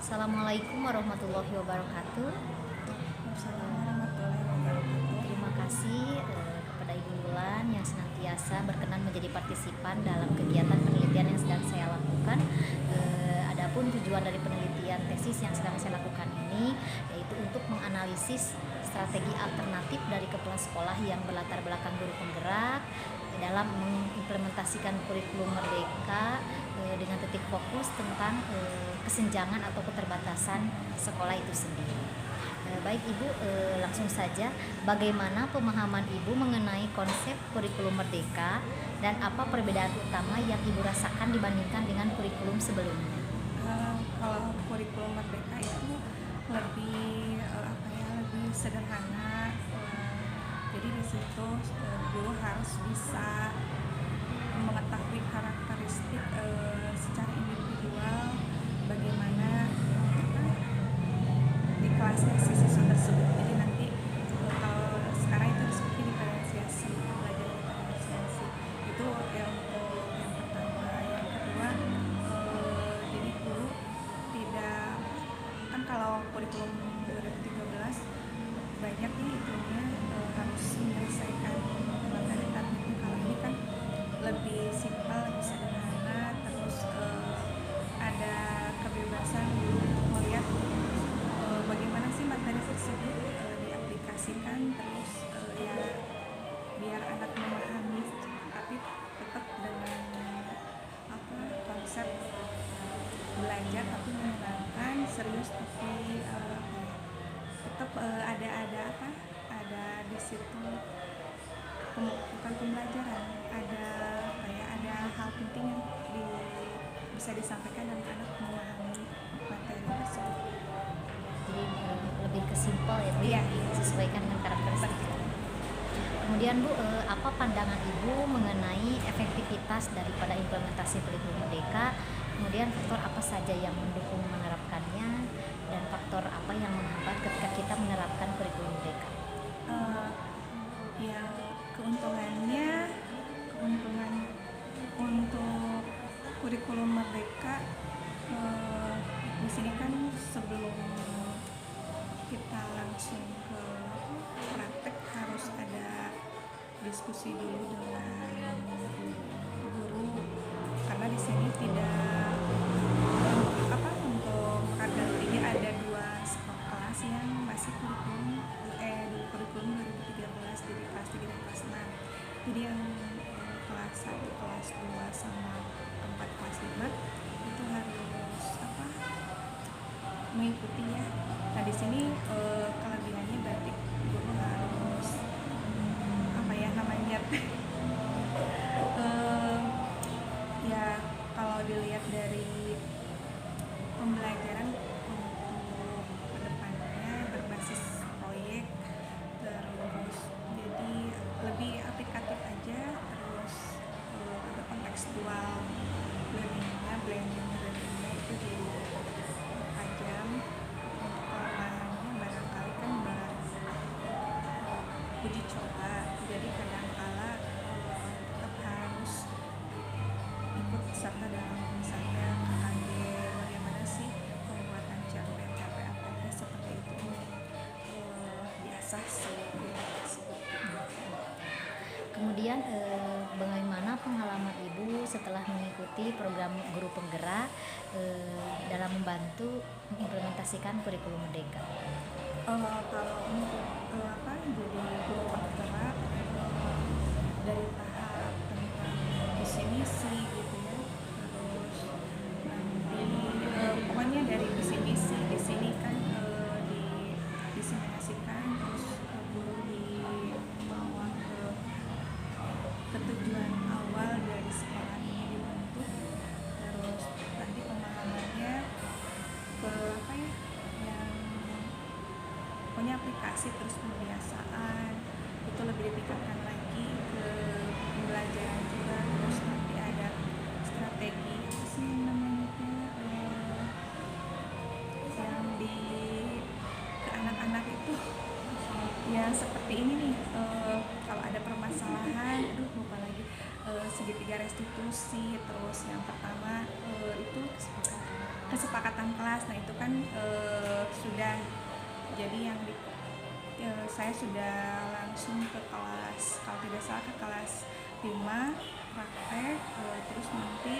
Assalamualaikum warahmatullahi wabarakatuh. Waalaikumsalam warahmatullahi wabarakatuh. Terima kasih kepada Ibu Wulan yang senantiasa berkenan menjadi partisipan dalam kegiatan penelitian yang sedang saya lakukan. Adapun tujuan dari penelitian tesis yang sedang saya lakukan ini yaitu untuk menganalisis strategi alternatif dari kepala sekolah yang berlatar belakang guru penggerak dalam mengimplementasikan kurikulum Merdeka dengan titik fokus tentang kesenjangan atau keterbatasan sekolah itu sendiri. Baik Ibu, langsung saja, bagaimana pemahaman Ibu mengenai konsep kurikulum Merdeka dan apa perbedaan utama yang Ibu rasakan dibandingkan dengan kurikulum sebelumnya? Kalau kurikulum Merdeka itu lebih sederhana. Jadi di situ guru harus bisa mengetahui karakteristik secara individual bagaimana di kelasnya si siswa tersebut. Jadi nanti kalau sekarang itu disebut diferensiasi, belajar diferensiasi. Itu yang untuk yang pertama. Yang kedua, jadi guru tidak, kan kalau kurikulum 2013 banyak nih itunya harus menyelesaikan materi targetnya. Kalau ini kan lebih simpel, lebih sederhana, terus ada kebebasan guru untuk melihat bagaimana sih materi tersebut diaplikasikan, terus ya biar anak memahami tapi tetap dengan konsep belajar tapi menyenangkan, serius tapi tetap ada di situ bukan pembelajaran, ada hal penting yang bisa disampaikan dan anak memahami materi tersebut. Jadi lebih ke simpel ya Bu, Iya. disesuaikan dengan karakteristik. Kemudian Bu, apa pandangan Ibu mengenai efektivitas daripada implementasi kurikulum Merdeka? Kemudian faktor apa saja yang mendukung menerapkannya dan faktor apa yang menghambat ketika kita menerapkan kurikulum Merdeka? Ya keuntungan untuk kurikulum Merdeka di sini kan sebelum kita langsung ke praktek harus ada diskusi dulu dengan guru, karena di sini tidak untuk kadar ini ada 2 kelas yang masih kurikulum 2013, jadi kelas 3 dan kelas 6. Jadi yang kelas 1, kelas 2 sama 4, kelas 5 itu harus mengikuti ya. Nah di sini kelebihannya berarti guru harus ya kalau dilihat dari pembelajaran untuk kedepannya berbasis proyek, terus jadi lebih aplikatif aja, terus ada kontekstual blendingnya itu jadi tajam. Untuk kelemahannya barangkali kan baru uji coba, jadi kadangkala tetap harus ikut serta dalam misalnya KKD, bagaimana sih pembuatan CPAPT seperti itu, biasa seperti tersebut. Kemudian bagaimana pengalaman Ibu setelah mengikuti program guru penggerak dalam membantu mengimplementasikan kurikulum Merdeka? Kalau untuk jadi guru penggerak dari tahap tentang visi misi gitu ya, terus nanti pokoknya dari visi misi di sini kan diseminasikan, terus guru dibawa ke tujuan awal dari sekolah ini dibentuk, terus nanti pemahamannya ke yang punya aplikasi, terus pembiasaan itu lebih ditingkatkan lagi ke pembelajaran juga, terus nanti ada strategi apa sih namanya itu yang ke anak-anak itu ya seperti ini nih, kalau ada permasalahan, lupa lagi, segitiga restitusi, terus yang pertama itu kesepakatan kesepakatan kelas. Nah itu kan sudah jadi yang saya sudah langsung ke kelas, kalau tidak salah ke kelas 5 praktek, terus nanti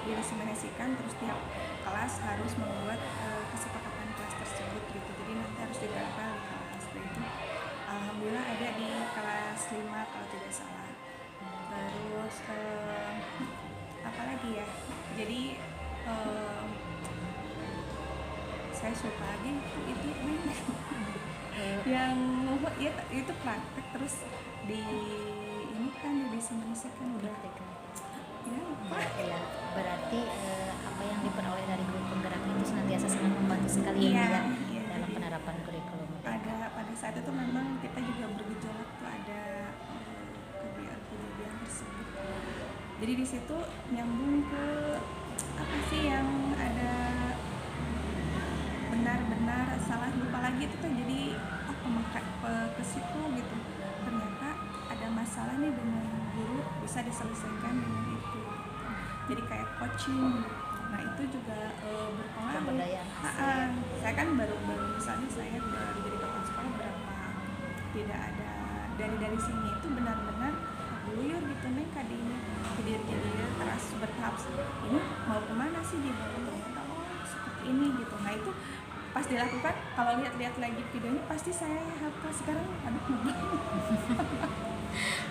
diseminasikan, terus tiap kelas harus membuat kesepakatan kelas tersebut gitu, jadi nanti harus ditempel di kelas. Nah itu alhamdulillah ada di kelas 5 kalau tidak salah. Terus apa lagi ya, jadi saya suka lagi itu yang ya itu praktek terus di ini kan diseminasikan udah ya lupa. Ya, berarti apa yang diperoleh dari grup penggerak itu senantiasa sangat membantu sekali ya dalam penerapan kurikulum. Pada saat itu memang kita juga bergejolak tuh, ada kejadian tersebut. Jadi di situ nyambung ke apa sih yang ada benar salah, lupa lagi itu tuh, jadi ke situ gitu, ternyata ada masalah nih dengan guru, bisa diselesaikan dengan itu, jadi kayak coaching. Nah itu juga berpengaruh. Saya kan baru misalnya saya baru jadi kepala sekolah berapa, tidak ada dari sini itu benar-benar buyur gitu nih kadinya, jadi terus bertahap ini mau kemana sih dibawa, ternyata seperti ini gitu. Nah itu pas dilakukan, kalau lihat lagi videonya pasti saya hafal sekarang,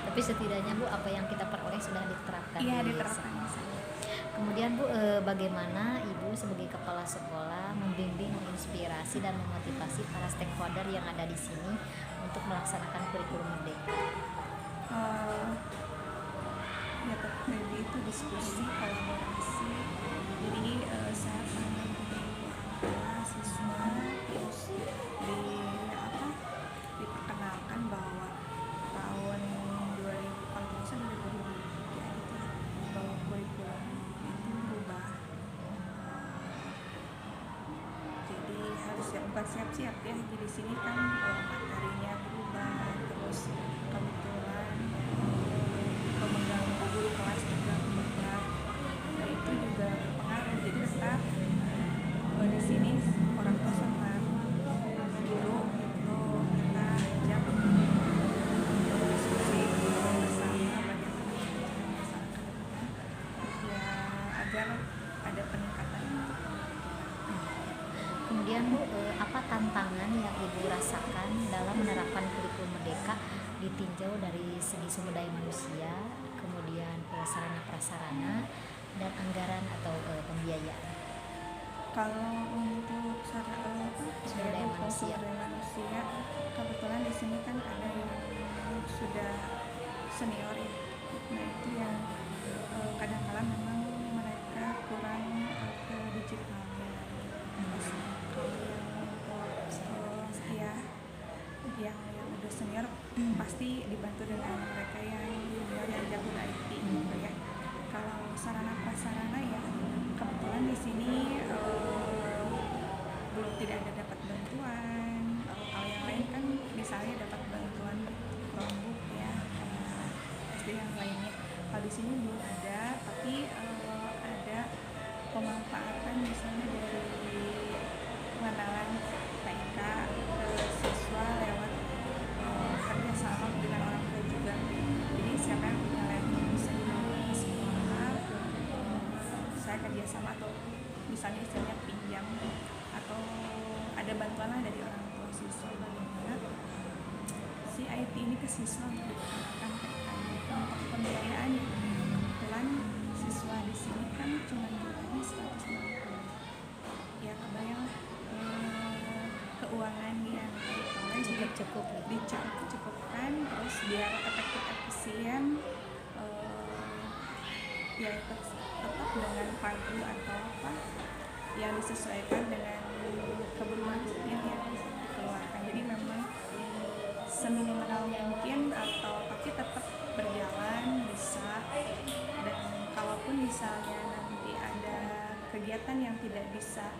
Tapi setidaknya Bu, apa yang kita peroleh sudah diterapkan. Iya, diterapkan. Kemudian Bu, bagaimana Ibu sebagai kepala sekolah membimbing, menginspirasi dan memotivasi para stakeholder yang ada di sini untuk melaksanakan kurikulum merdeka? Ya tadi itu diskusi, kolaborasi. Jadi saya pernah siswa terus diperkenalkan bahwa tahun 2014 2003 itu bahwa kurikulum itu berubah, jadi harus bukan siap-siap ya, jadi sini kan materinya berubah, terus kebetulan pemegang guru kelas juga berubah. Nah itu juga berpengaruh, jadi tetap di sini orang tua sama guru itu kita ajak diskusi bersama bagaimana masyarakat ya agar ada peningkatan. Kemudian Bu, apa tantangan yang Ibu rasakan dalam menerapkan kurikulum merdeka ditinjau dari segi sumber daya manusia, kemudian sarana prasarana dan anggaran atau pembiayaan? Kalau untuk sumber daya manusia, kebetulan di sini kan ada yang sudah senior ya. Nah itu yang kadang-kadang memang mereka kurang ke digitalnya. Kalau yang udah senior pasti dibantu dengan mereka yang junior yang jago IT gitu ya. Kalau sarana prasarana ya kebetulan di sini belum tidak ada dapat bantuan. Kalau yang lain kan misalnya dapat bantuan Chromebook ya, SD yang lainnya. Kalau di sini belum ada, tapi ada pemanfaatan misalnya dari pengenalan TK ke siswa lewat kerjasama dengan orang tua juga. Jadi siapa yang punya laptop bisa dibawa ke sekolah, saya kerjasama atau misalnya istilahnya pinjam atau ada bantuan lah dari orang tua siswa bagaimana si IT ini ke siswa untuk diperkenalkan untuk pembiayaan. Kebetulan siswa di sini kan cuma jumlahnya 190, ya kebayang keuangan yang diperoleh juga dicukupkan, terus biar efektif efisien ya tetap dengan pagu atau apa yang disesuaikan dengan kebutuhan rutin yang dikeluarkan. Jadi memang seminimal mungkin atau tapi tetap berjalan bisa. Dan kalaupun misalnya nanti ada kegiatan yang tidak bisa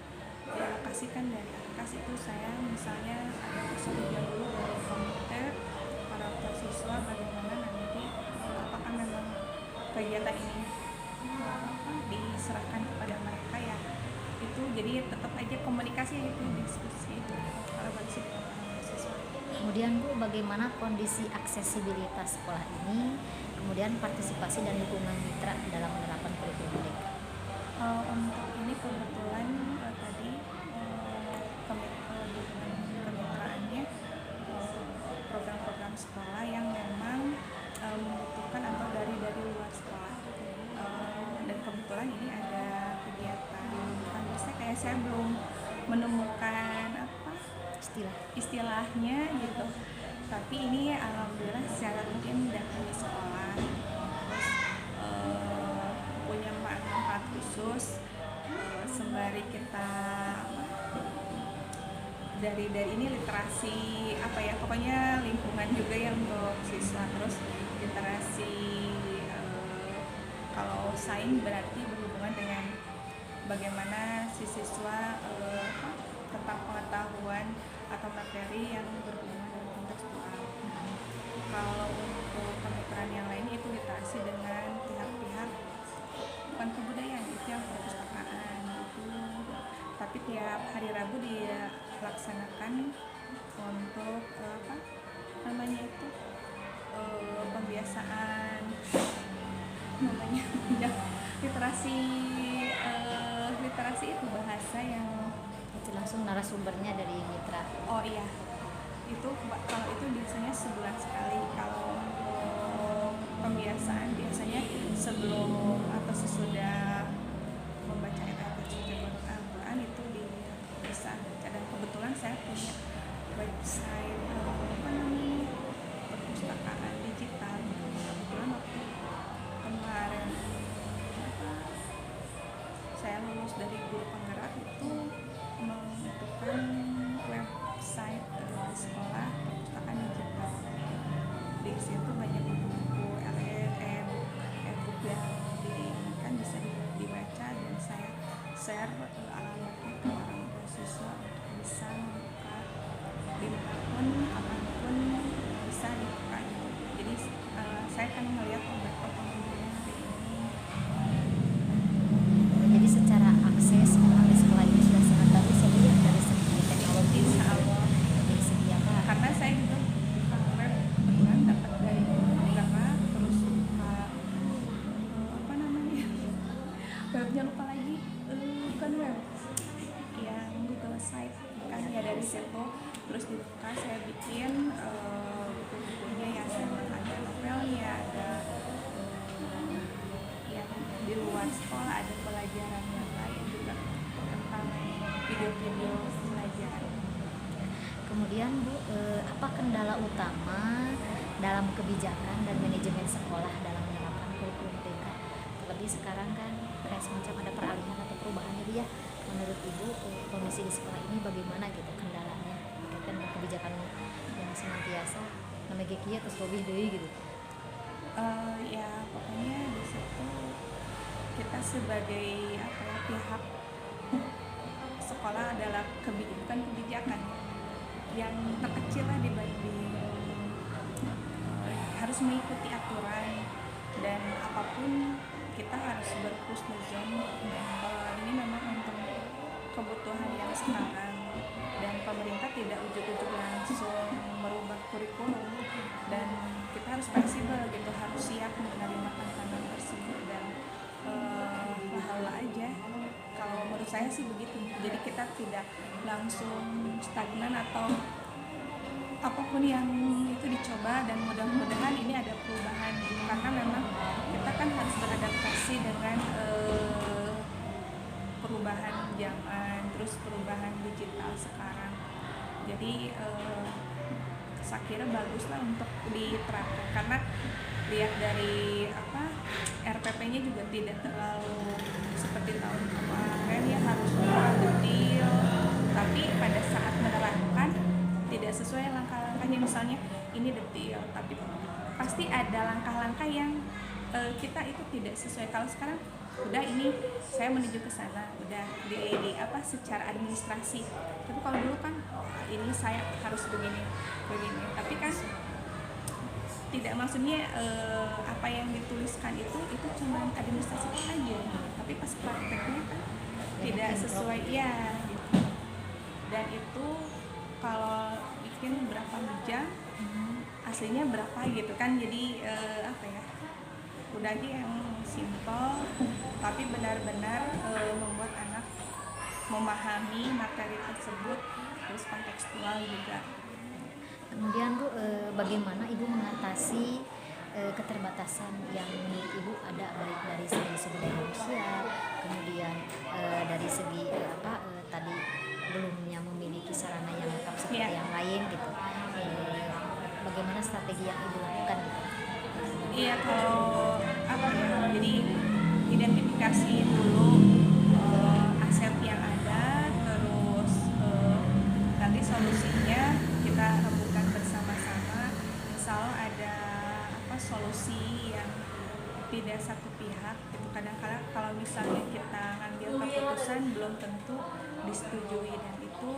dialokasikan dari AKAS, itu saya misalnya ada persetujuan dulu dari komite para siswa bagaimana nanti apakah memang kegiatan ini diserahkan kepada mereka ya, itu jadi tetap aja komunikasi itu, diskusi kolaborasi dengan mahasiswa. Kemudian Bu, bagaimana kondisi aksesibilitas sekolah ini, kemudian partisipasi dan dukungan mitra dalam menerapkan kurikulum Merdeka? Untuk ini kebetulan tadi kemitraannya program-program sekolah yang memang membutuhkan atau dari luar sekolah. Dan kebetulan ini ada kegiatan, kan biasanya kayak saya belum menemukan apa istilahnya gitu, tapi ini alhamdulillah secara rutin datang di sekolah, terus punya manfaat khusus sembari kita dari ini literasi apa ya, pokoknya lingkungan juga yang untuk siswa, terus literasi kalau sains berarti berhubungan dengan bagaimana si siswa tentang pengetahuan atau materi yang berhubungan dengan kontekstual. Kalau untuk kemitraan yang lain itu literasi dengan pihak-pihak bukan kebudayaan, itu yang perpustakaan itu, tapi tiap hari Rabu dilaksanakan untuk apa namanya itu pembiasaan namanya ya, literasi itu bahasa yang Itu langsung narasumbernya dari mitra. oh iya itu kalau itu biasanya sebulan sekali. Kalau untuk pembiasaan biasanya sebelum atau sesudah membaca ayat suci Al-Quran itu bisa baca. Dan kebetulan saya punya website apa namanya perpustakaan digital. Kebetulan waktu kemarin saya lulus dari guru penggerak itu membutuhkan website sekolah perpustakaan digital. Di situ banyak buku e-book yang kan bisa dibaca, dan saya share alamatnya ke orang tua siswa untuk bisa membuka dimanapun kapanpun bisa dibuka. Jadi saya kan melihat pengembangan hari ini. Jadi secara akses memang di sekolah ini sudah sangat bagus ya Bu, ya, dari segi teknologi, Insya Allah. dari segi apa? Karena saya juga buka web kebetulan dapat dari negara, terus buka apa namanya webnya lupa lagi, bukan web yang Google Site kan ya, dari situ terus dibuka, saya bikin buku-bukunya yang memang ada novelnya, ada yang di luar sekolah, ada pelajaran yang lain juga tentang video-video pelajaran. Kemudian Bu, apa kendala utama dalam kebijakan dan manajemen sekolah dalam menerapkan kurikulum Merdeka? Terlebih sekarang kan kayak semacam ada peralihan atau perubahan gitu ya. Menurut Ibu, kondisi di sekolah ini bagaimana gitu kendalanya? Berkaitan dengan kebijakan yang senantiasa namanya kia terus lebih deui gitu. Ya pokoknya di situ kita sebagai apa ya, pihak sekolah adalah bukan kebijakan yang terkecil lah dibanding harus mengikuti aturan, dan apapun kita harus berhusnuzon. Ini memang untuk kebutuhan yang sekarang, dan pemerintah tidak ujuk-ujuk langsung merubah kurikulum, dan kita harus fleksibel gitu, harus siap menerima tantangan tersebut, dan pahala aja. Kalau menurut saya sih begitu. Jadi kita tidak langsung stagnan atau apapun yang itu dicoba, dan mudah-mudahan ini ada perubahan gitu. Karena memang kita kan harus beradaptasi dengan perubahan zaman, terus perubahan digital sekarang. Jadi saya kira baguslah untuk diterapkan, karena lihat dari RPP-nya juga tidak terlalu seperti tahun kemarin ya, harus detail, tapi pada saat menerapkan tidak sesuai langkah-langkahnya. Misalnya ini detail, tapi pasti ada langkah-langkah yang kita itu tidak sesuai. Kalau sekarang udah ini saya menuju ke sana, udah di secara administrasi. Tapi kalau dulu kan ini saya harus begini. Tapi kan tidak, maksudnya apa yang dituliskan itu cuma administrasi aja. Tapi pas prakteknya kan tidak sesuai ya gitu. Dan itu kalau bikin berapa jam aslinya berapa gitu kan, jadi apa ya, udah aja yang simple tapi benar-benar membuat anak memahami materi tersebut, terus kontekstual juga. Kemudian Bu, bagaimana Ibu mengatasi keterbatasan yang menurut Ibu ada, baik dari segi sumber daya manusia, kemudian dari segi tadi belumnya memiliki sarana yang lengkap seperti yang lain gitu. Bagaimana strategi yang Ibu lakukan gitu? Iya, kalau apa ya, jadi identifikasi dulu aset yang ada, terus nanti solusinya kita rembukan bersama-sama. Misal ada solusi yang tidak satu pihak gitu. Kadang-kadang kalau misalnya kita ngambil keputusan belum tentu disetujui, dan itu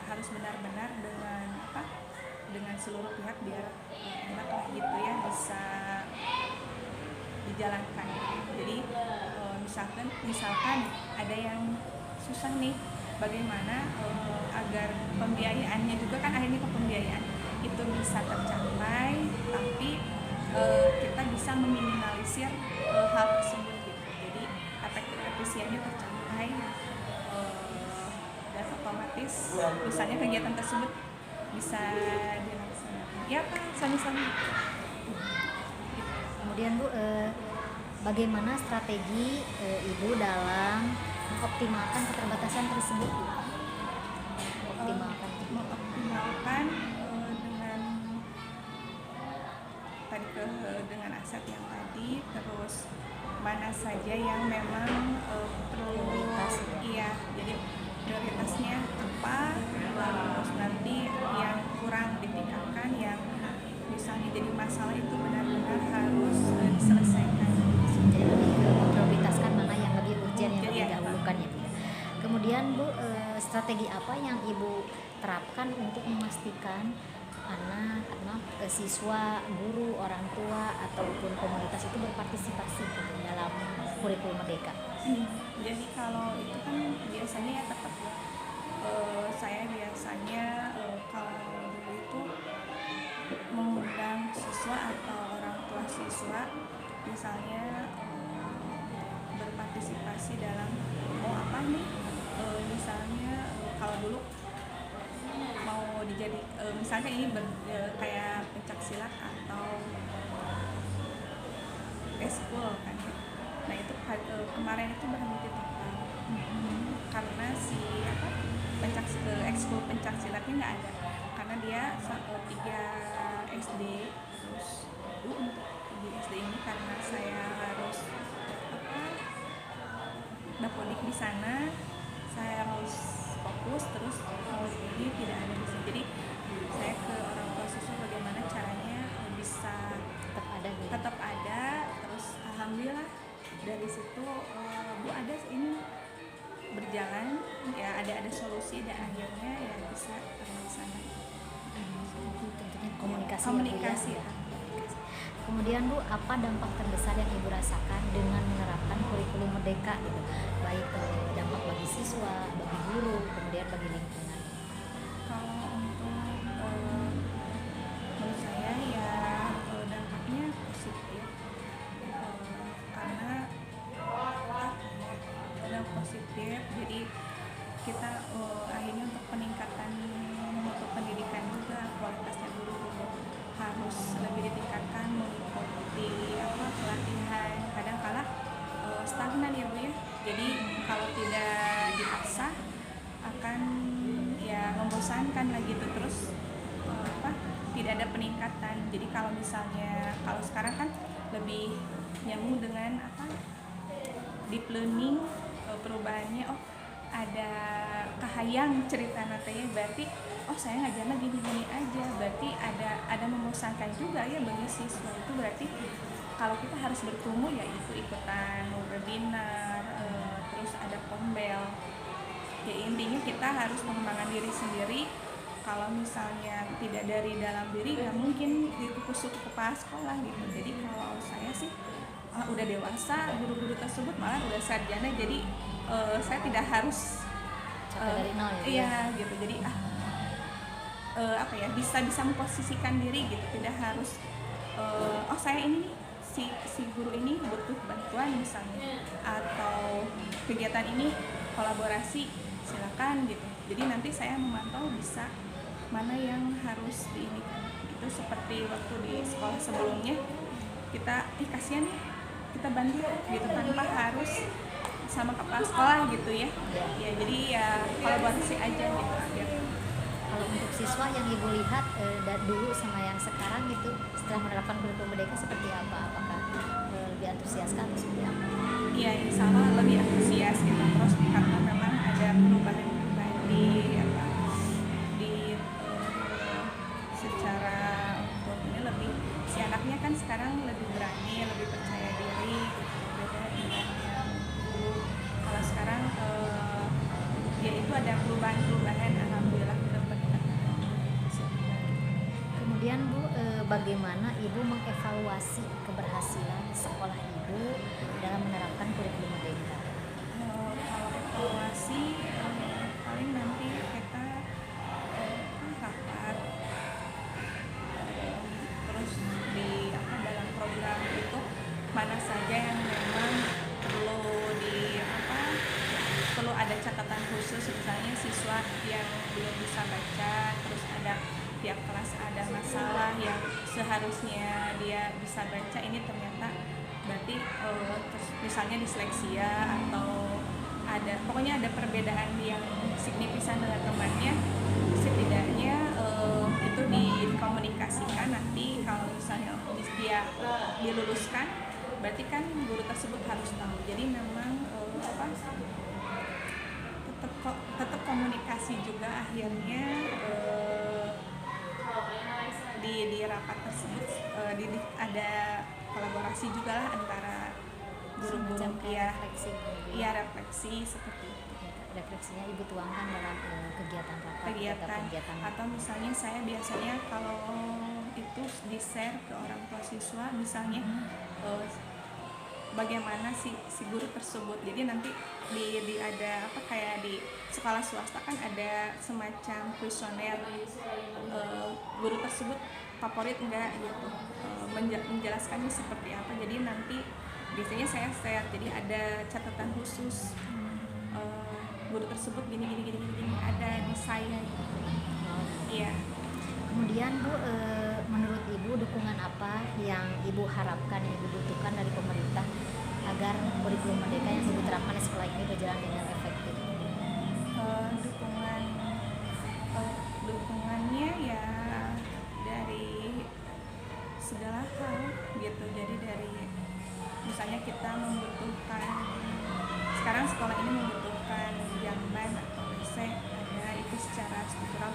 harus benar-benar dengan seluruh pihak biar enak lah gitu ya, bisa dijalankan. Jadi misalkan ada yang susah nih, bagaimana agar pembiayaannya juga kan akhirnya ke pembiayaan itu bisa tercapai, tapi kita bisa meminimalisir hal tersebut gitu. Jadi efisiennya tercapai dan otomatis misalnya kegiatan tersebut bisa dilaksanakan. Ya Pak, sami-sami. Kemudian Bu, bagaimana strategi Ibu dalam mengoptimalkan keterbatasan tersebut? Mengoptimalkan dengan aset yang tadi, terus mana saja yang memang prioritas. Iya, jadi prioritasnya apa, terus nanti yang kurang ditingkatkan, yang misalnya jadi masalah itu benar-benar harus diselesaikan. Jadi lebih memprioritaskan mana yang lebih urgent, yang lebih dahulukan ya Bu. Kemudian Bu, strategi apa yang Ibu terapkan untuk memastikan anak, siswa, guru, orang tua ataupun komunitas itu berpartisipasi dalam kurikulum Merdeka? Jadi kalau itu kan biasanya ya tetap saya biasanya kalau dulu itu mengundang siswa atau orang tua siswa misalnya berpartisipasi dalam mau apa nih, misalnya kalau dulu mau dijadi misalnya ini kayak pencak silat atau eskul kan ya. Nah itu kemarin itu berhenti total karena si ekskul pencak silatnya nggak ada, karena dia 3 SD. Terus untuk di SD ini karena saya harus dapodik di sana, saya harus fokus, terus ini tidak ada di sini. Jadi saya ke orang tua siswa bagaimana caranya bisa tetap ada. Terus alhamdulillah dari situ Bu ada ini berjalan ya, ada solusi dan akhirnya ya bisa terlaksana. Tentunya komunikasi ya. Kemudian Bu, apa dampak terbesar yang Ibu rasakan dengan menerapkan kurikulum Merdeka gitu, baik dampak bagi siswa, bagi guru, kemudian bagi lingkungan? Kalau untuk menurut saya ya dampaknya positif, karena ada positif. Jadi kita akhirnya untuk peningkatan mutu pendidikan juga, kualitasnya guru harus lebih ditingkatkan, mengikuti pelatihan. Kadang-kala stagnan ya Bu ya. Jadi kalau tidak dipaksa akan ya membosankan lagi gitu, terus tidak ada peningkatan. Jadi kalau misalnya kalau sekarang kan lebih nyambung dengan deep learning, perubahannya ada kahayang cerita natanya, berarti saya ngajarnya gini-gini aja, berarti ada membosankan juga ya bagi siswa. Itu berarti kalau kita harus bertumbuh ya itu ikutan webinar, terus ada pembel ya, intinya kita harus mengembangkan diri sendiri. Kalau misalnya tidak dari dalam diri ya mungkin dikukus ke kepala sekolah gitu. Jadi kalau saya sih udah dewasa, guru-guru tersebut malah udah sarjana, jadi saya tidak harus Capek dari nol ya. iya gitu, jadi apa ya, bisa memposisikan diri gitu, tidak harus oh saya ini nih, si guru ini butuh bantuan misalnya, atau kegiatan ini kolaborasi, silakan gitu. Jadi nanti saya memantau bisa mana yang harus diinikan. Itu seperti waktu di sekolah sebelumnya, kita kasihan nih, kita bantu gitu tanpa harus sama kepala sekolah gitu ya. Ya jadi ya kolaborasi aja gitu biar. Kalau untuk siswa yang ibu lihat dari dulu sama yang sekarang gitu, setelah menerapkan kurikulum merdeka seperti apa? Apakah lebih antusias atau seperti apa? Iya, insya Allah lebih antusias gitu, terus karena memang ada perubahan di apa, di secara ini lebih, si anaknya kan sekarang lebih berani, lebih percaya diri gitu, beda dengan yang dulu. Kalau sekarang ya itu ada perubahan alhamdulillah kita peningkatan. Kemudian Bu, bagaimana Ibu mengevaluasi keberhasilan sekolah Ibu dalam menerapkan kurikulum merdeka? Kalau evaluasi paling nanti kita rapat, terus di apa, dalam program itu mana saja yang memang perlu ada catatan khusus, misalnya siswa yang belum bisa baca, terus ada tiap kelas ada masalah yang seharusnya dia bisa baca, ini ternyata berarti terus misalnya disleksia atau pokoknya ada perbedaan yang signifikan dengan temannya, setidaknya itu dikomunikasikan. Nanti kalau misalnya dia diluluskan, berarti kan guru tersebut harus tahu. Jadi memang tetap komunikasi juga, akhirnya di rapat tersebut ada kolaborasi juga lah antara guru-guru, ya refleksi seperti itu. Refleksinya Ibu tuangkan dalam kegiatan rapat, kegiatan. Atau misalnya saya biasanya kalau itu di-share ke orang tua siswa, misalnya bagaimana si guru tersebut. Jadi nanti di ada apa, kayak di sekolah swasta kan ada semacam kuesioner, guru tersebut favorit enggak gitu, menjelaskannya seperti apa. Jadi nanti biasanya saya share, jadi ada catatan khusus, guru tersebut gini ada di saya gitu. Iya. Kemudian Bu, menurut Ibu dukungan apa yang Ibu harapkan, yang Ibu butuhkan dari pemerintah agar kurikulum merdeka yang Ibu terapkan di sekolah ini berjalan dengan efektif? Dukungannya ya dari segala hal gitu. Jadi dari misalnya kita membutuhkan, sekarang sekolah ini membutuhkan jamban atau WC, ada itu secara struktural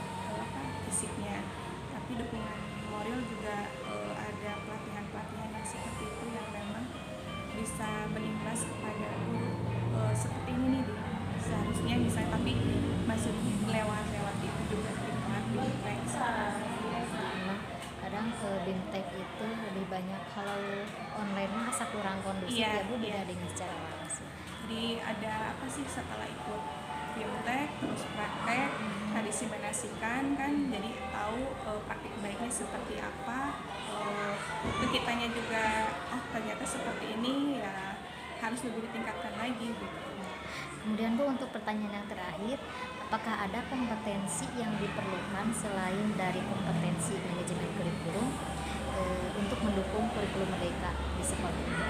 fisiknya, tapi dukungan moral juga ada pelatihan yang seperti itu yang memang bisa berimbas kepada guru, seperti ini nih seharusnya misalnya, tapi masih lewat itu juga BIMTEK. Kadang BIMTEK itu lebih banyak, kalau online asa kurang kondusif ya Bu, dibandingin secara langsung. Jadi ada apa sih setelah ikut BIMTEK terus praktek, disimulasikan kan, jadi tahu praktik baiknya seperti apa, itu kitanya juga ternyata seperti ini, ya harus lebih ditingkatkan lagi gitu. Kemudian Bu, untuk pertanyaan yang terakhir, apakah ada kompetensi yang diperlukan selain dari kompetensi manajemen kurikulum untuk mendukung kurikulum merdeka di sekolah ini,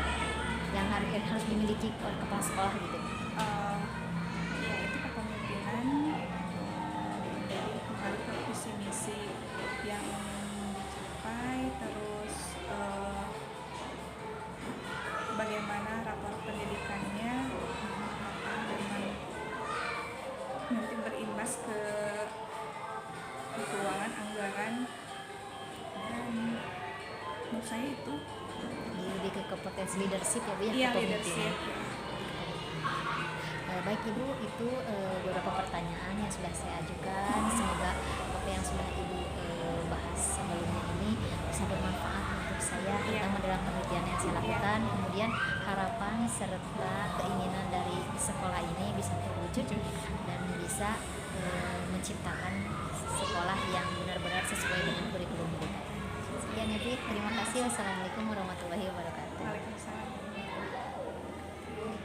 yang harus dimiliki oleh kepala sekolah gitu? Ya itu kepemimpinan, dari kembali ke visi misi yang dicapai, terus bagaimana rapor pendidikannya, nanti berimbas ke keuangan anggaran, dan menurut saya itu lebih ke kompetensi leadership ya Bu ya. Iya, leadership. Baik Ibu, itu beberapa pertanyaan yang sudah saya ajukan. Semoga apa yang sudah Ibu bahas sebelumnya ini bisa bermanfaat untuk untuk saya terutama dalam penelitian yang saya lakukan. Kemudian harapan serta keinginan dari sekolah ini bisa terwujud dan bisa menciptakan sekolah yang benar-benar sesuai dengan kurikulum kita. Sekian ya, Fik. Terima kasih. Wassalamualaikum warahmatullahi wabarakatuh.